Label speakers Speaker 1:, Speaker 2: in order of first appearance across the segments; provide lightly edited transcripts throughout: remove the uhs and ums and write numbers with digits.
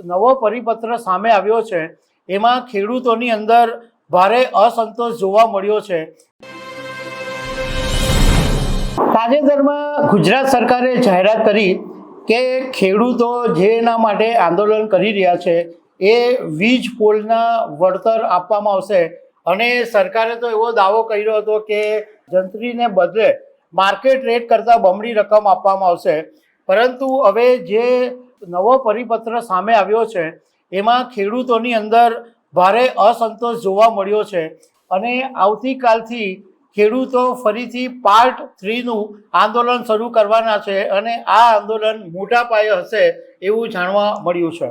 Speaker 1: નવો પરિપત્ર સામે આવ્યો છે એમાં ખેડૂતોની અંદર ભારે અસંતોષ જોવા મળ્યો છે। તાજેતરમાં ગુજરાત સરકારે જાહેરાત કરી કે ખેડૂતો જેના માટે આંદોલન કરી રહ્યા છે એ વીજ પોલના વળતર આપવામાં આવશે અને સરકારે તો એવો દાવો કર્યો હતો કે જંત્રીને બદલે માર્કેટ રેટ કરતાં બમણી રકમ આપવામાં આવશે, પરંતુ હવે જે નવો પરિપત્ર સામે આવ્યો છે એમાં ખેડૂતોની અંદર ભારે અસંતોષ જોવા મળ્યો છે અને આવતીકાલથી ખેડૂતો ફરીથી પાર્ટ 3નું આંદોલન શરૂ કરવાના છે અને આ આંદોલન મોટા પાયે હશે એવું જાણવા મળ્યું છે।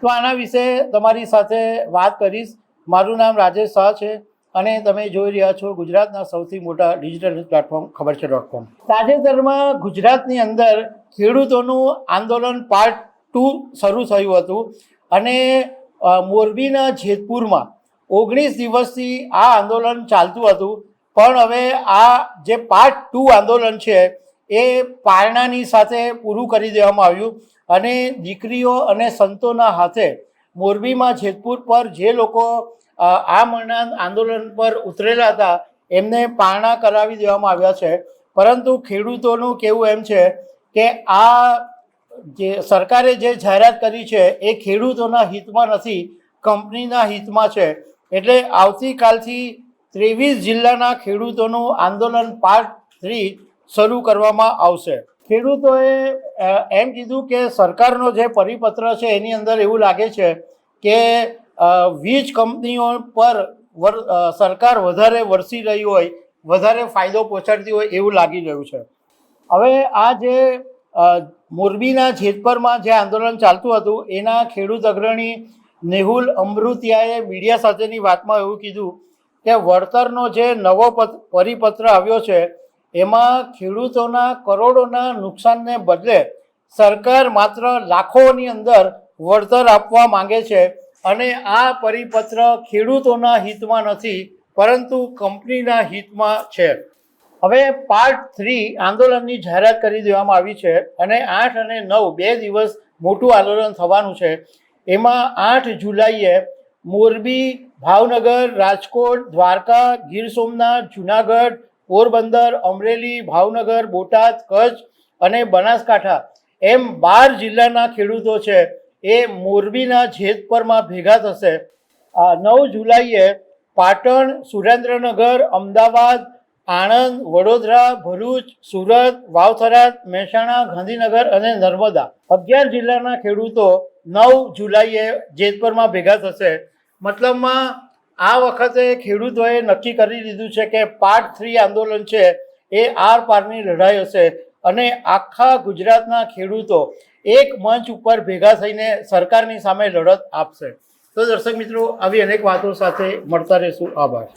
Speaker 1: તો આના વિશે તમારી સાથે વાત કરીશ। મારું નામ રાજેશ શાહ છે અને તમે જોઈ રહ્યા છો ગુજરાતના સૌથી મોટા ડિજિટલ પ્લેટફોર્મ ખબર છે.com। તાજેતરમાં ગુજરાતની અંદર ખેડૂતોનું આંદોલન પાર્ટ 2 શરૂ થયું હતું અને મોરબીના જેતપુરમાં 19 દિવસથી આ આંદોલન ચાલતું હતું, પણ હવે આ જે પાર્ટ 2 આંદોલન છે એ પારણાની સાથે પૂરું કરી દેવામાં આવ્યું અને દીકરીઓ અને સંતોના હાથે મોરબીમાં જેતપુર પર જે લોકો આ મરનાર આંદોલન પર ઉતરેલા હતા એમને પારણા કરાવી દેવામાં આવ્યા છે। પરંતુ ખેડૂતોનું કહેવું એમ છે કે આ જે સરકારે જે જાહેરાત કરી છે એ ખેડૂતોના હિતમાં નથી, કંપનીના હિતમાં છે। એટલે આવતીકાલથી 23 જિલ્લાના ખેડૂતોનું આંદોલન પાર્ટ 3 શરૂ કરવામાં આવશે। ખેડૂતોએ એમ કીધું કે સરકારનો જે પરિપત્ર છે એની અંદર એવું લાગે છે કે વીજ કંપનીઓ પર સરકાર વધારે વરસી રહી હોય, વધારે ફાયદો પહોંચાડતી હોય એવું લાગી રહ્યું છે। હવે આ જે મોરબીના જેતપુરમાં જે આંદોલન ચાલતું હતું એના ખેડૂત અગ્રણી નેહુલ અમૃતિયાએ મીડિયા સાથેની વાતમાં એવું કીધું કે વળતરનો જે નવો પરિપત્ર આવ્યો છે એમાં ખેડૂતોના કરોડોના નુકસાનને બદલે સરકાર માત્ર લાખોની અંદર વળતર આપવા માંગે છે અને આ પરિપત્ર ખેડૂતોના હિતમાં નથી પરંતુ કંપનીના હિતમાં છે। હવે પાર્ટ 3 આંદોલનની જાહેરાત કરી દેવામાં આવી છે અને 8 અને 9 બે દિવસ મોટું આંદોલન થવાનું છે। એમાં 8 જુલાઈએ મોરબી, ભાવનગર, રાજકોટ, દ્વારકા, ગીર સોમનાથ, જુનાગઢ, પોરબંદર, અમરેલી, ભાવનગર, બોટાદ, કચ્છ અને બનાસકાંઠા એમ 12 જિલ્લાના ખેડૂતો છે એ મોરબીના જેતપુરમાં ભેગા થશે। 9 જુલાઈએ પાટણ, સુરેન્દ્રનગર, અમદાવાદ, આણંદ, વડોદરા, ભરૂચ, સુરત, વાવથરા, મહેસાણા, ગાંધીનગર અને નર્મદા 11 જિલ્લાના ખેડૂતો 9 જુલાઈએ જેતપુરમાં ભેગા થશે। મતલબમાં આ વખતે ખેડૂતોએ નક્કી કરી લીધું છે કે પાર્ટ 3 આંદોલન છે એ આર પારની લડાઈ હશે અને આખા ગુજરાતના ખેડૂતો એક મંચ ઉપર ભેગા થઈને સરકારની સામે લડત આપશે। તો દર્શક મિત્રો, આવી અનેક વાતો સાથે મળતા રહીશું। આભાર।